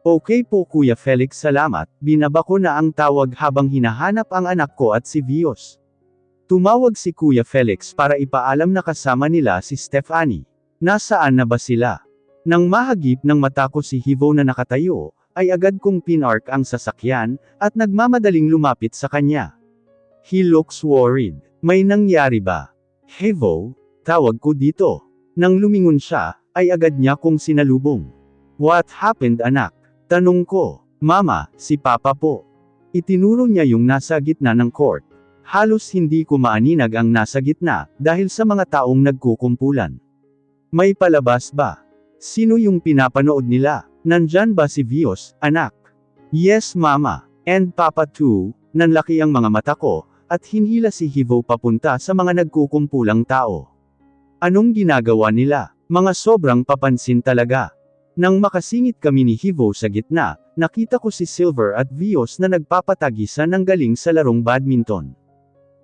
Okay po Kuya Felix, salamat, binaba ko na ang tawag habang hinahanap ang anak ko at si Vios. Tumawag si Kuya Felix para ipaalam na kasama nila si Stephanie. Nasaan na ba sila? Nang mahagip ng mata ko si Hivo na nakatayo, ay agad kong pinark ang sasakyan, at nagmamadaling lumapit sa kanya. He looks worried. May nangyari ba? Hivo, tawag ko dito. Nang lumingon siya, ay agad niya kong sinalubong. What happened anak? Tanong ko. Mama, si Papa po. Itinuro niya yung nasa gitna ng court. Halos hindi ko maaninag ang nasa gitna, dahil sa mga taong nagkukumpulan. May palabas ba? Sino yung pinapanood nila? Nandyan ba si Vios, anak? Yes Mama. And Papa too. Nanlaki ang mga mata ko, at hinila si Hivo papunta sa mga nagkukumpulang tao. Anong ginagawa nila? Mga sobrang papansin talaga. Nang makasingit kami ni Hivo sa gitna, nakita ko si Silver at Vios na nagpapatagisan ng galing sa larong badminton.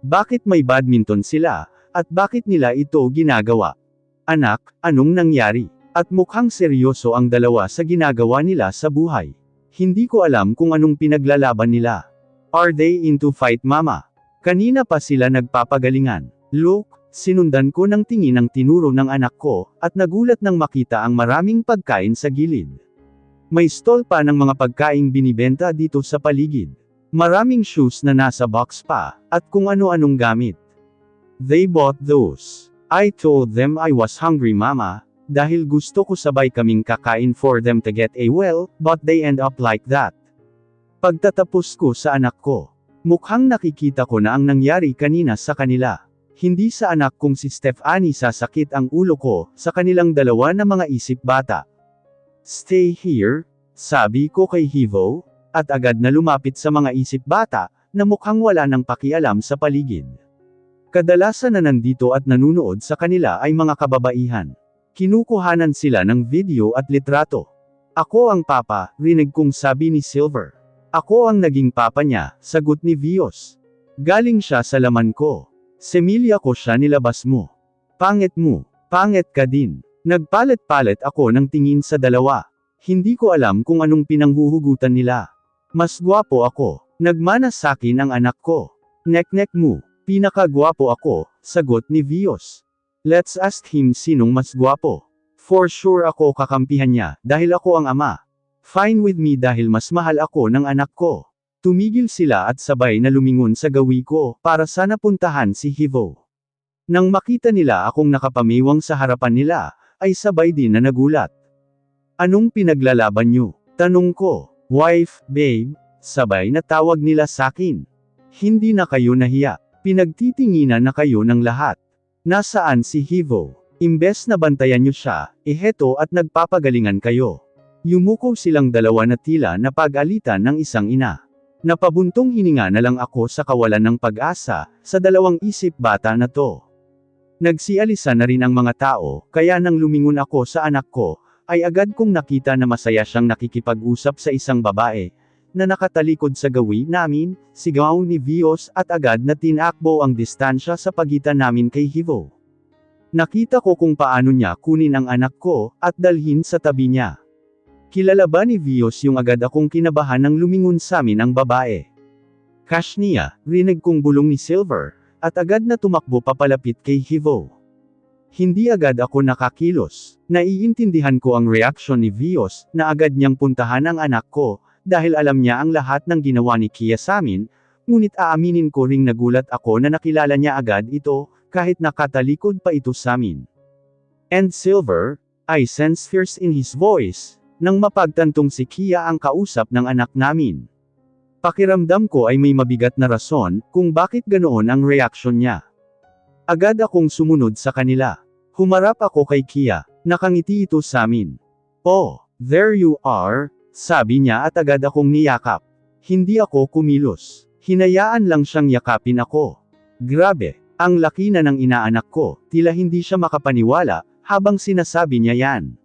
Bakit may badminton sila, at bakit nila ito ginagawa? Anak, anong nangyari? At mukhang seryoso ang dalawa sa ginagawa nila sa buhay. Hindi ko alam kung anong pinaglalaban nila. Are they into fight Mama? Kanina pa sila nagpapagalingan. Look, sinundan ko ng tingin ang tinuro ng anak ko, at nagulat nang makita ang maraming pagkain sa gilid. May stall pa ng mga pagkaing binibenta dito sa paligid. Maraming shoes na nasa box pa, at kung ano-anong gamit. They bought those. I told them I was hungry Mama, dahil gusto ko sabay kaming kakain for them to get a well, but they end up like that. Pagtatapos ko sa anak ko, mukhang nakikita ko na ang nangyari kanina sa kanila. Hindi sa anak kong si Stephanie sasakit ang ulo ko, sa kanilang dalawa na mga isip bata. Stay here, sabi ko kay Hivo, at agad na lumapit sa mga isip bata, na mukhang wala nang pakialam sa paligid. Kadalasan na nandito at nanunood sa kanila ay mga kababaihan. Kinukuhanan sila ng video at litrato. Ako ang papa, rinig kong sabi ni Silver. Ako ang naging papa niya, sagot ni Vios. Galing siya sa laman ko. Semilya ko siya nilabas mo. Pangit mo. Pangit ka din. Nagpalit-palit ako ng tingin sa dalawa. Hindi ko alam kung anong pinanghuhugutan nila. Mas gwapo ako. Nagmana sakin ang anak ko. Nek-nek mo. Pinakagwapo ako, sagot ni Vios. Let's ask him sinong mas gwapo. For sure ako kakampihan niya, dahil ako ang ama. Fine with me dahil mas mahal ako ng anak ko. Tumigil sila at sabay na lumingon sa gawi ko, para sana puntahan si Hivo. Nang makita nila akong nakapamiwang sa harapan nila, ay sabay din na nagulat. Anong pinaglalaban niyo? Tanong ko. Wife, babe, sabay na tawag nila sakin. Hindi na kayo nahiya. Pinagtitinginan na kayo ng lahat. Nasaan si Hivo? Imbes na bantayan niyo siya, heto at nagpapagalingan kayo. Yumuko silang dalawa na tila na pag-alitan ng isang ina. Napabuntong hininga na lang ako sa kawalan ng pag-asa, sa dalawang isip bata na to. Nagsialisan na rin ang mga tao, kaya nang lumingon ako sa anak ko, ay agad kong nakita na masaya siyang nakikipag-usap sa isang babae, na nakatalikod sa gawi namin, sigaw ni Vios at agad na tinakbo ang distansya sa pagitan namin kay Hivo. Nakita ko kung paano niya kunin ang anak ko, at dalhin sa tabi niya. Kilala ba ni Vios yung agad akong kinabahan nang lumingon sa amin ang babae? Cash niya, rinig kong bulong ni Silver, at agad na tumakbo papalapit kay Hivo. Hindi agad ako nakakilos. Naiintindihan ko ang reaksyon ni Vios, na agad niyang puntahan ang anak ko, dahil alam niya ang lahat ng ginawa ni Kia sa amin, ngunit aaminin ko ring nagulat ako na nakilala niya agad ito, kahit nakatalikod pa ito sa amin. And Silver, I sense fears in his voice, nang mapagtantong si Kia ang kausap ng anak namin. Pakiramdam ko ay may mabigat na rason, kung bakit ganoon ang reaksyon niya. Agad akong sumunod sa kanila. Humarap ako kay Kia, nakangiti ito sa amin. Oh, there you are, sabi niya at agad akong niyakap. Hindi ako kumilos. Hinayaan lang siyang yakapin ako. Grabe, ang laki na ng inaanak ko, tila hindi siya makapaniwala, habang sinasabi niya yan.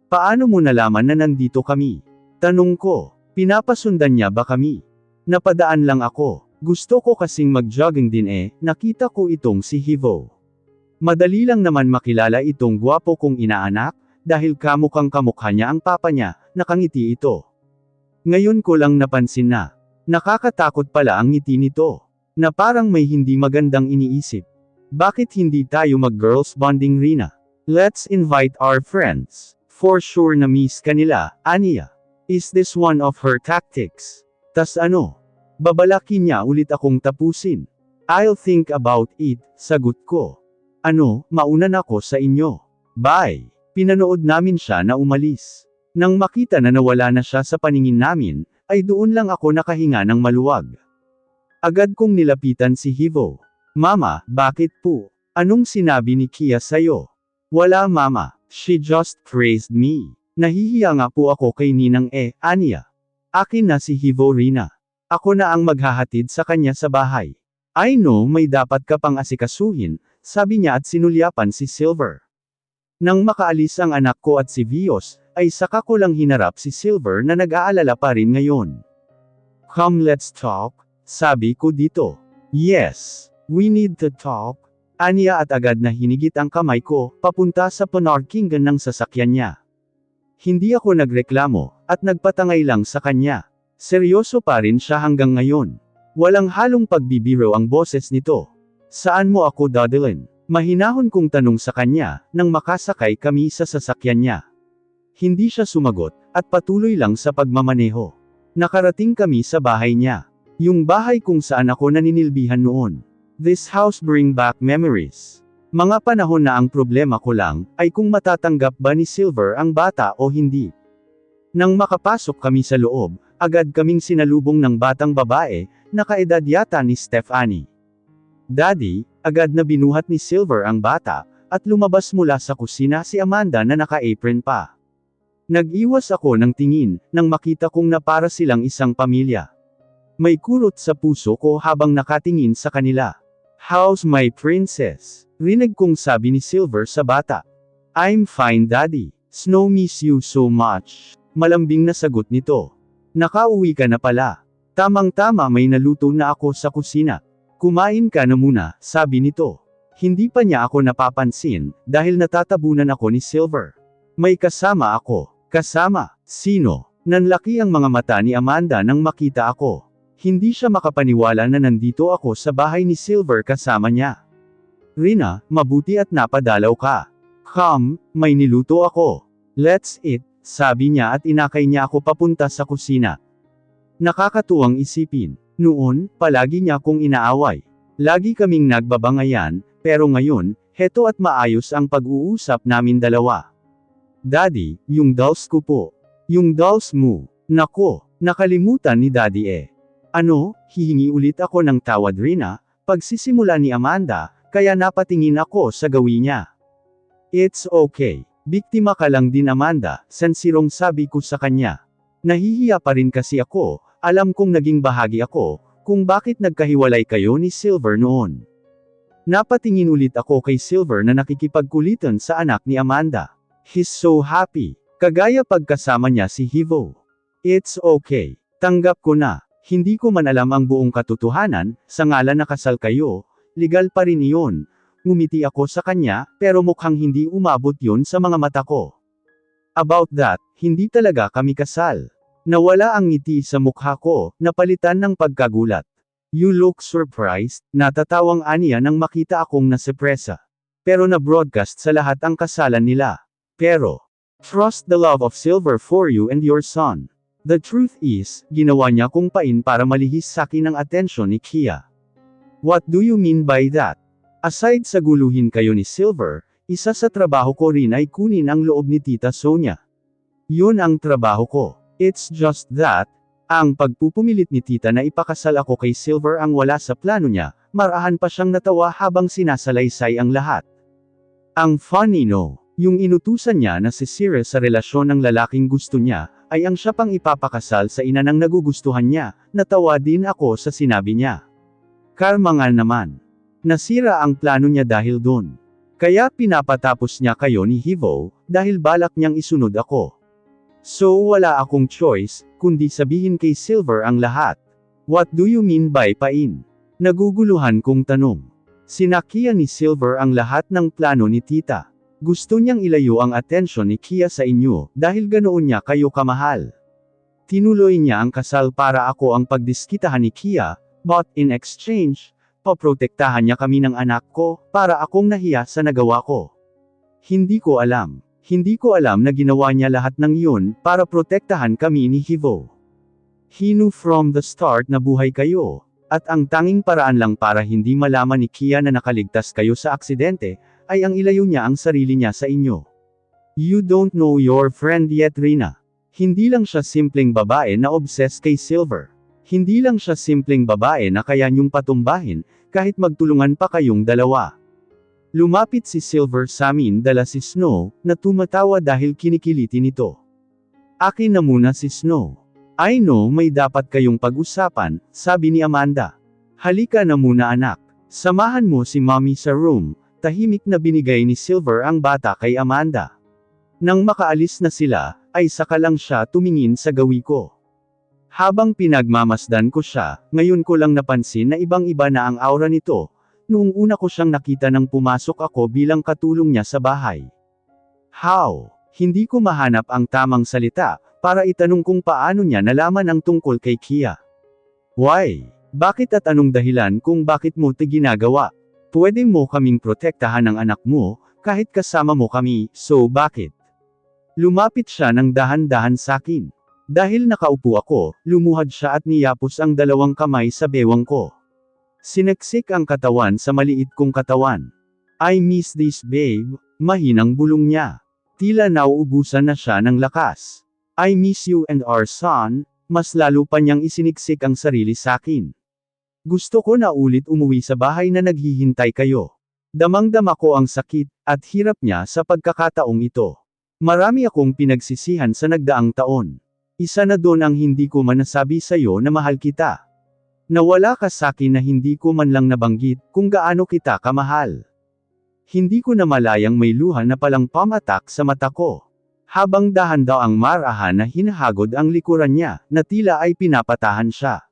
Paano mo nalaman na nandito kami? Tanong ko, pinapasundan niya ba kami? Napadaan lang ako. Gusto ko kasing mag-jogging din nakita ko itong si Hivo. Madali lang naman makilala itong gwapo kong inaanak, dahil kamukhang kamukha niya ang papa niya, nakangiti ito. Ngayon ko lang napansin na, nakakatakot pala ang ngiti nito. Na parang may hindi magandang iniisip. Bakit hindi tayo mag-girls bonding, Rina? Let's invite our friends. For sure na miss kanila, aniya. Is this one of her tactics? Tas ano? Babalaki niya ulit akong tapusin. I'll think about it, sagot ko. Ano, mauna na ako sa inyo. Bye. Pinanood namin siya na umalis. Nang makita na nawala na siya sa paningin namin, ay doon lang ako nakahinga ng maluwag. Agad kong nilapitan si Hivo. Mama, bakit po? Anong sinabi ni Kia sayo? Wala mama, she just praised me. Nahihiya nga po ako kay Ninang aniya. Akin na si Hivo, Rina. Ako na ang maghahatid sa kanya sa bahay. I know may dapat ka pang asikasuhin, sabi niya at sinulyapan si Silver. Nang makaalis ang anak ko at si Vios, ay saka ko lang hinarap si Silver na nag-aalala pa rin ngayon. Come, let's talk. Sabi ko dito. Yes, we need to talk. Aniya at agad na hinigit ang kamay ko, papunta sa panarkingan ng sasakyan niya. Hindi ako nagreklamo, at nagpatangay lang sa kanya. Seryoso pa rin siya hanggang ngayon. Walang halong pagbibiro ang boses nito. Saan mo ako dadalhin? Mahinahon kong tanong sa kanya, nang makasakay kami sa sasakyan niya. Hindi siya sumagot, at patuloy lang sa pagmamaneho. Nakarating kami sa bahay niya. Yung bahay kung saan ako naninilbihan noon. This house bring back memories. Mga panahon na ang problema ko lang, ay kung matatanggap ba ni Silver ang bata o hindi. Nang makapasok kami sa loob, agad kaming sinalubong ng batang babae, na kaedad yata ni Stephanie. Daddy, agad na binuhat ni Silver ang bata, at lumabas mula sa kusina si Amanda na naka-apron pa. Nag-iwas ako ng tingin, nang makita kong na para silang isang pamilya. May kurot sa puso ko habang nakatingin sa kanila. How's my princess? Rinig kong sabi ni Silver sa bata. I'm fine, Daddy. Snow miss you so much. Malambing na sagot nito. Nakauwi ka na pala. Tamang-tama may naluto na ako sa kusina. Kumain ka na muna, sabi nito. Hindi pa niya ako napapansin, dahil natatabunan ako ni Silver. May kasama ako. Kasama? Sino? Nanlaki ang mga mata ni Amanda nang makita ako. Hindi siya makapaniwala na nandito ako sa bahay ni Silver kasama niya. Rina, mabuti at napadalaw ka. Come, may niluto ako. Let's eat, sabi niya at inakay niya ako papunta sa kusina. Nakakatuwang isipin. Noon, palagi niya akong inaaway. Lagi kaming nagbabangayan, pero ngayon, heto at maayos ang pag-uusap namin dalawa. Daddy, yung dolls ko po. Yung dolls mo. Nako, nakalimutan ni Daddy Ano, hihingi ulit ako ng tawad, Rina, pagsisimula ni Amanda, kaya napatingin ako sa gawi niya. It's okay. Biktima ka lang din, Amanda, sansirong sabi ko sa kanya. Nahihiya pa rin kasi ako, alam kong naging bahagi ako, kung bakit nagkahiwalay kayo ni Silver noon. Napatingin ulit ako kay Silver na nakikipagkulitan sa anak ni Amanda. He's so happy. Kagaya pagkasama niya si Hivo. It's okay. Tanggap ko na. Hindi ko man alam ang buong katotohanan, sa ngalan na kasal kayo, legal pa rin iyon. Ngumiti ako sa kanya, pero mukhang hindi umabot yun sa mga mata ko. About that, hindi talaga kami kasal. Nawala ang ngiti sa mukha ko, napalitan ng pagkagulat. You look surprised, natatawang aniya nang makita akong nasepresa. Pero na-broadcast sa lahat ang kasalan nila. Pero, trust the love of Silver for you and your son. The truth is, ginawa niya kong pain para malihis sa akin ang atensyon ni Kia. What do you mean by that? Aside sa guluhin kayo ni Silver, isa sa trabaho ko rin ay kunin ang loob ni Tita Sonia. Yun ang trabaho ko. It's just that, ang pagpupumilit ni Tita na ipakasal ako kay Silver ang wala sa plano niya, marahan pa siyang natawa habang sinasalaysay ang lahat. Ang funny no, yung inutusan niya na si Cyril sa relasyon ng lalaking gusto niya, ay ang siya pang ipapakasal sa ina ng nagugustuhan niya, natawa din ako sa sinabi niya. Karma nga naman. Nasira ang plano niya dahil doon. Kaya pinapatapos niya kayo ni Hivo, dahil balak niyang isunod ako. So wala akong choice, kundi sabihin kay Silver ang lahat. What do you mean by pain? Naguguluhan kong tanong. Sinakiya ni Silver ang lahat ng plano ni Tita. Gusto niyang ilayo ang atensyon ni Kia sa inyo, dahil ganoon niya kayo kamahal. Tinuloy niya ang kasal para ako ang pagdiskitahan ni Kia, but in exchange, paprotektahan niya kami ng anak ko, para akong nahiya sa nagawa ko. Hindi ko alam. Hindi ko alam na ginawa niya lahat ng iyon, para protektahan kami ni Hivo. He knew from the start na buhay kayo, at ang tanging paraan lang para hindi malaman ni Kia na nakaligtas kayo sa aksidente, ay ang ilayo niya ang sarili niya sa inyo. You don't know your friend yet, Rina. Hindi lang siya simpleng babae na obsessed kay Silver. Hindi lang siya simpleng babae na kaya niyong patumbahin, kahit magtulungan pa kayong dalawa. Lumapit si Silver sa amin, dala si Snow, na tumatawa dahil kinikiliti nito. Akin na muna si Snow. I know may dapat kayong pag-usapan, sabi ni Amanda. Halika na muna anak. Samahan mo si Mommy sa room. Tahimik na binigay ni Silver ang bata kay Amanda. Nang makaalis na sila, ay saka lang siya tumingin sa gawi ko. Habang pinagmamasdan ko siya, ngayon ko lang napansin na ibang-iba na ang aura nito, noong una ko siyang nakita nang pumasok ako bilang katulong niya sa bahay. How? Hindi ko mahanap ang tamang salita, para itanong kung paano niya nalaman ang tungkol kay Kia. Why? Bakit at anong dahilan kung bakit mo ito ginagawa? Pwede mo kaming protektahan ng anak mo, kahit kasama mo kami, so bakit? Lumapit siya ng dahan-dahan sakin. Dahil nakaupo ako, lumuhad siya at niyapos ang dalawang kamay sa bewang ko. Sineksik ang katawan sa maliit kong katawan. I miss this babe, mahinang bulong niya. Tila nauubusan na siya ng lakas. I miss you and our son, mas lalo pa niyang isiniksik ang sarili sakin. Gusto ko na ulit umuwi sa bahay na naghihintay kayo. Damang-dama ko ang sakit, at hirap niya sa pagkakataong ito. Marami akong pinagsisihan sa nagdaang taon. Isa na doon ang hindi ko man nasabi sa'yo na mahal kita. Nawala ka sakin na hindi ko man lang nabanggit kung gaano kita kamahal. Hindi ko na malayang may luha na palang pamatak sa mata ko. Habang dahan daw ang marahan na hinahagod ang likuran niya, na tila ay pinapatahan siya.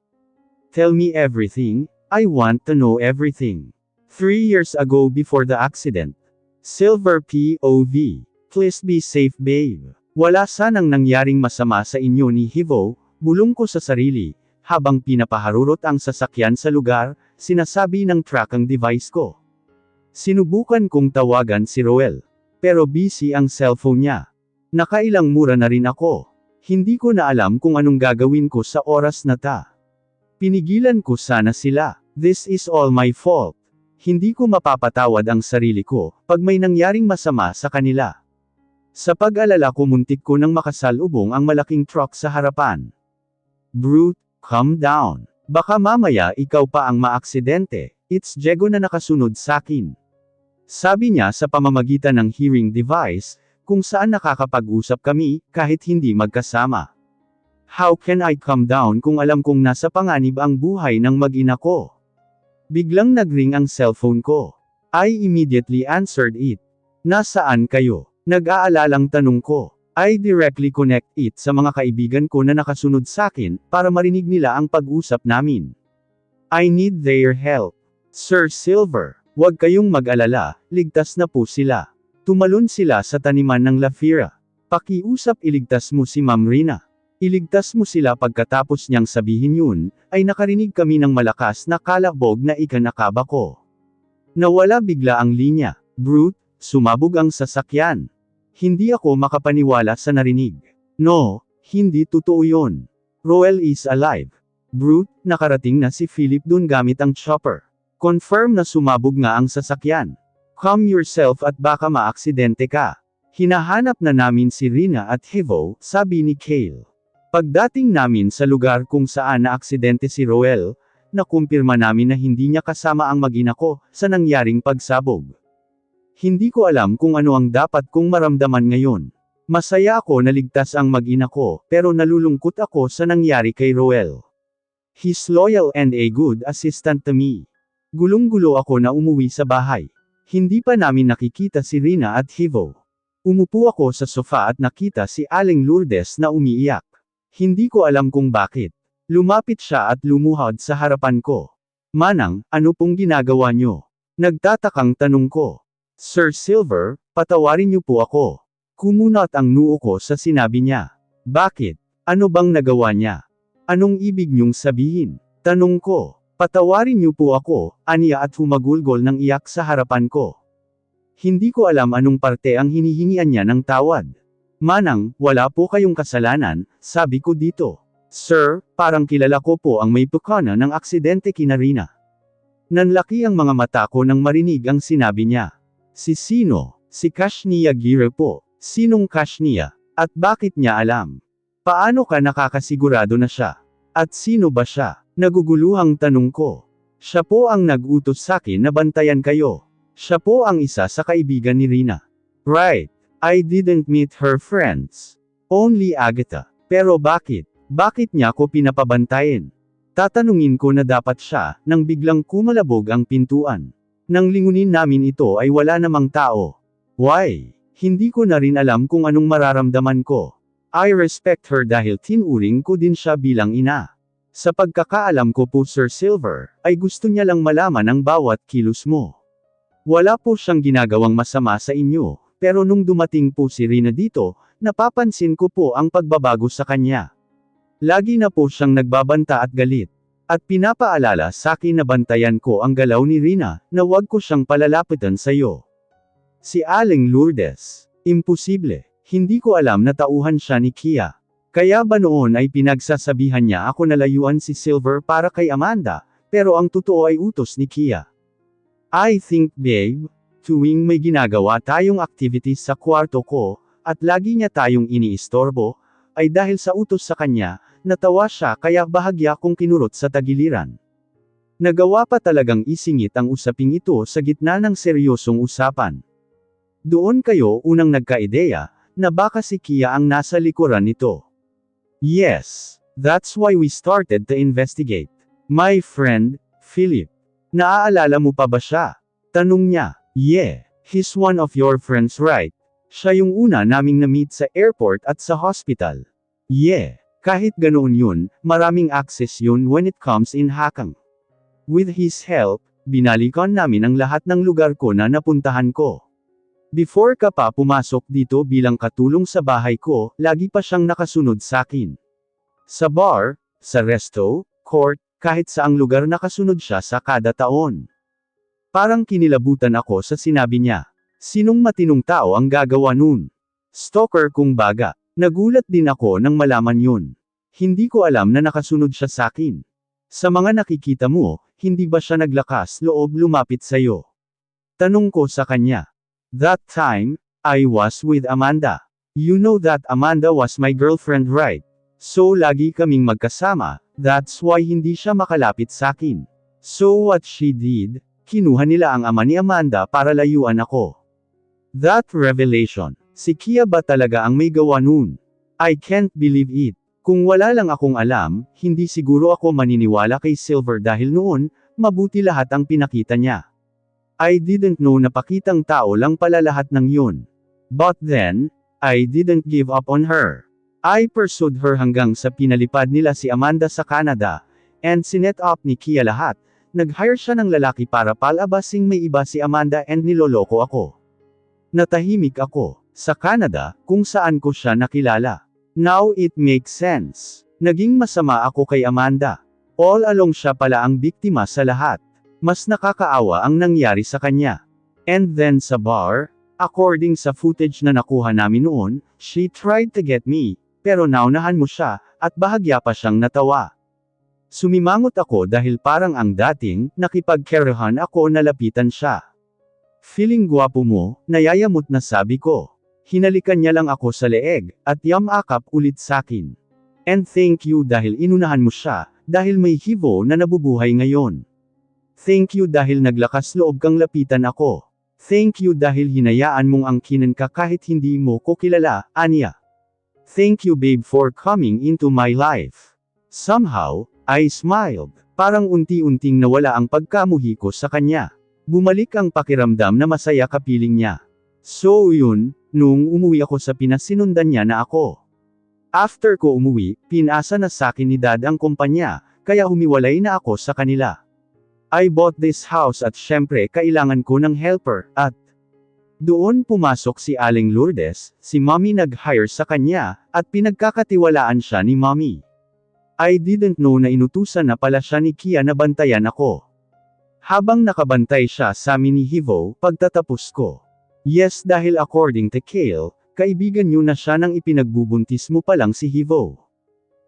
Tell me everything, I want to know everything. 3 years ago before the accident. Silver POV. Please be safe babe. Wala sanang nangyaring masama sa inyo ni Hivo, bulong ko sa sarili. Habang pinapaharurot ang sasakyan sa lugar, sinasabi ng tracking device ko. Sinubukan kong tawagan si Roel. Pero busy ang cellphone niya. Nakailang mura na rin ako. Hindi ko na alam kung anong gagawin ko sa oras na ta. Pinigilan ko sana sila. This is all my fault. Hindi ko mapapatawad ang sarili ko, pag may nangyaring masama sa kanila. Sa pag-alala ko muntik ko nang makasalubong ang malaking truck sa harapan. Brute. Calm down. Baka mamaya ikaw pa ang maaksidente. It's Diego na nakasunod sakin. Sabi niya sa pamamagitan ng hearing device, kung saan nakakapag-usap kami, kahit hindi magkasama. How can I calm down kung alam kong nasa panganib ang buhay ng mag-ina ko? Biglang nagring ang cellphone ko. I immediately answered it. Nasaan kayo? Nag-aalalang tanong ko. I directly connect it sa mga kaibigan ko na nakasunod sakin, para marinig nila ang pag-usap namin. I need their help. Sir Silver, huwag kayong mag-alala, ligtas na po sila. Tumalon sila sa taniman ng Lafira. Pakiusap iligtas mo si Ma'am Rina. Iligtas mo sila pagkatapos niyang sabihin yun, ay nakarinig kami ng malakas na kalabog na ikanakaba ko. Nawala bigla ang linya. Brute, sumabog ang sasakyan. Hindi ako makapaniwala sa narinig. No, hindi totoo yon. Roel is alive. Brute, nakarating na si Philip dun gamit ang chopper. Confirm na sumabog nga ang sasakyan. Calm yourself at baka maaksidente ka. Hinahanap na namin si Rina at Hivo, sabi ni Kale. Pagdating namin sa lugar kung saan naaksidente si Roel, nakumpirma namin na hindi niya kasama ang mag-ina ko, sa nangyaring pagsabog. Hindi ko alam kung ano ang dapat kong maramdaman ngayon. Masaya ako na ligtas ang mag-ina ko, pero nalulungkot ako sa nangyari kay Roel. He's loyal and a good assistant to me. Gulong-gulo ako na umuwi sa bahay. Hindi pa namin nakikita si Rina at Hivo. Umupo ako sa sofa at nakita si Aling Lourdes na umiiyak. Hindi ko alam kung bakit. Lumapit siya at lumuhad sa harapan ko. Manang, ano pong ginagawa niyo? Nagtatakang tanong ko. Sir Silver, patawarin niyo po ako. Kumunat ang noo ko sa sinabi niya. Bakit? Ano bang nagawa niya? Anong ibig niyong sabihin? Tanong ko. Patawarin niyo po ako, aniya at humagulgol ng iyak sa harapan ko. Hindi ko alam anong parte ang hinihingian niya ng tawad. Manang, wala po kayong kasalanan, sabi ko dito. Sir, parang kilala ko po ang may pukana ng aksidente kina Rina. Nanlaki ang mga mata ko nang marinig ang sinabi niya. Si sino? Si Kashnia Gire po. Sinong Kashnia? At bakit niya alam? Paano ka nakakasigurado na siya? At sino ba siya? Naguguluhang tanong ko. Siya po ang nag-utos sakin na bantayan kayo. Siya po ang isa sa kaibigan ni Rina. Right. I didn't meet her friends. Only Agatha. Pero bakit? Bakit niya ko pinapabantayin? Tatanungin ko na dapat siya, nang biglang kumalabog ang pintuan. Nang lingunin namin ito ay wala namang tao. Why? Hindi ko na rin alam kung anong mararamdaman ko. I respect her dahil tinuring ko din siya bilang ina. Sa pagkakaalam ko po Sir Silver, ay gusto niya lang malaman ang bawat kilos mo. Wala po siyang ginagawang masama sa inyo, pero nung dumating po si Rina dito, napapansin ko po ang pagbabago sa kanya. Lagi na po siyang nagbabanta at galit. At pinapaalala sa akin na bantayan ko ang galaw ni Rina, na wag ko siyang palalapitan sa iyo. Si Aling Lourdes. Imposible. Hindi ko alam na tauhan siya ni Kia. Kaya ba noon ay pinagsasabihan niya ako na layuan si Silver para kay Amanda, pero ang totoo ay utos ni Kia. I think babe, tuwing may ginagawa tayong activities sa kwarto ko, at lagi niya tayong iniistorbo, ay dahil sa utos sa kanya, natawa siya kaya bahagya kong kinurot sa tagiliran. Nagawa pa talagang isingit ang usaping ito sa gitna ng seryosong usapan. Doon kayo unang nagkaideya, na baka si Kia ang nasa likuran nito. Yes, that's why we started to investigate. My friend, Philip. Naaalala mo pa ba siya? Tanong niya. Yeah, he's one of your friends right? Siya yung una naming na-meet sa airport at sa hospital. Yeah, kahit ganoon yun, maraming access yun when it comes in Hakang. With his help, binalikan namin ang lahat ng lugar ko na napuntahan ko. Before ka pa pumasok dito bilang katulong sa bahay ko, lagi pa siyang nakasunod sakin. Sa bar, sa resto, court, kahit saang lugar nakasunod siya sa kada taon. Parang kinilabutan ako sa sinabi niya. Sinong matinong tao ang gagawa nun? Stalker kung baga. Nagulat din ako nang malaman yun. Hindi ko alam na nakasunod siya sakin. Sa mga nakikita mo, hindi ba siya naglakas loob lumapit sa'yo? Tanong ko sa kanya. That time, I was with Amanda. You know that Amanda was my girlfriend right? So lagi kaming magkasama, that's why hindi siya makalapit sakin. So what she did, kinuha nila ang ama ni Amanda para layuan ako. That revelation, si Kia ba talaga ang may gawa nun? I can't believe it. Kung wala lang akong alam, hindi siguro ako maniniwala kay Silver dahil noon, mabuti lahat ang pinakita niya. I didn't know na pakitang tao lang pala lahat ng yun. But then, I didn't give up on her. I pursued her hanggang sa pinalipad nila si Amanda sa Canada, and sinet up ni Kia lahat. Nag-hire siya ng lalaki para palabasing may iba si Amanda and niloloko ako. Natahimik ako. Sa Canada, kung saan ko siya nakilala. Now it makes sense. Naging masama ako kay Amanda. All along siya pala ang biktima sa lahat. Mas nakakaawa ang nangyari sa kanya. And then sa bar, according sa footage na nakuha namin noon, she tried to get me, pero naunahan mo siya, at bahagya pa siyang natawa. Sumimangot ako dahil parang ang dating, nakipagkerehan ako na lapitan siya. Feeling gwapo mo, nayayamot na sabi ko. Hinalikan niya lang ako sa leeg, at yamakap ulit sakin. And thank you dahil inunahan mo siya, dahil may hivo na nabubuhay ngayon. Thank you dahil naglakas loob kang lapitan ako. Thank you dahil hinayaan mong angkinin ka kahit hindi mo ko kilala, Anya. Thank you babe for coming into my life. Somehow, I smiled. Parang unti-unting nawala ang pagkamuhi ko sa kanya. Bumalik ang pakiramdam na masaya kapiling niya. So yun, nung umuwi ako sa Pinas sinundan niya na ako. After ko umuwi, pinasa na sakin ni Dad ang kumpanya, kaya humiwalay na ako sa kanila. I bought this house at syempre kailangan ko ng helper, at Doon pumasok si Aling Lourdes, si Mommy nag-hire sa kanya, at pinagkakatiwalaan siya ni Mommy. I didn't know na inutusan na pala siya ni Kia na bantayan ako. Habang nakabantay siya sa amin ni Hivo, pagtatapos ko. Yes, dahil according to Kale, kaibigan niyo na siya nang ipinagbubuntis mo pa lang si Hivo.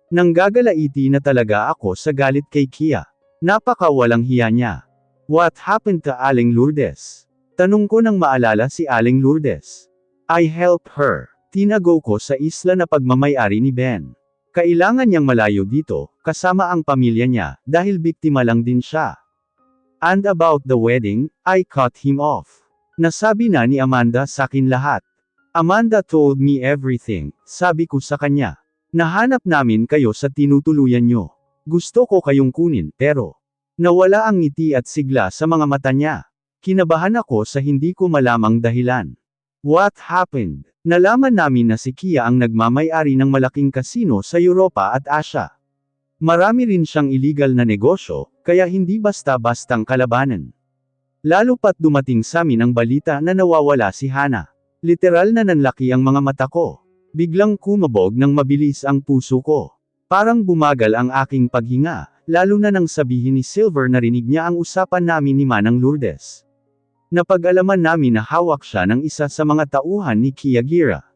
Nanggagalaiti na talaga ako sa galit kay Kia. Napaka walang hiya niya. What happened to Aling Lourdes? Tanong ko nang maalala si Aling Lourdes. I help her. Tinago ko sa isla na pagmamayari ni Ben. Kailangan niyang malayo dito, kasama ang pamilya niya, dahil biktima lang din siya. And about the wedding, I cut him off. Nasabi na ni Amanda sakin lahat. Amanda told me everything, sabi ko sa kanya. Nahanap namin kayo sa tinutuluyan nyo. Gusto ko kayong kunin, pero nawala ang ngiti at sigla sa mga mata niya. Kinabahan ako sa hindi ko malamang dahilan. What happened? Nalaman namin na si Kia ang nagmamay-ari ng malaking kasino sa Europa at Asia. Marami rin siyang illegal na negosyo, kaya hindi basta-bastang kalabanan. Lalo pat dumating sa amin ang balita na nawawala si Hana. Literal na nanlaki ang mga mata ko. Biglang kumabog ng mabilis ang puso ko. Parang bumagal ang aking paghinga, lalo na nang sabihin ni Silver na rinig niya ang usapan namin ni Manang Lourdes. Napag-alaman namin na hawak siya ng isa sa mga tauhan ni Kia Gira.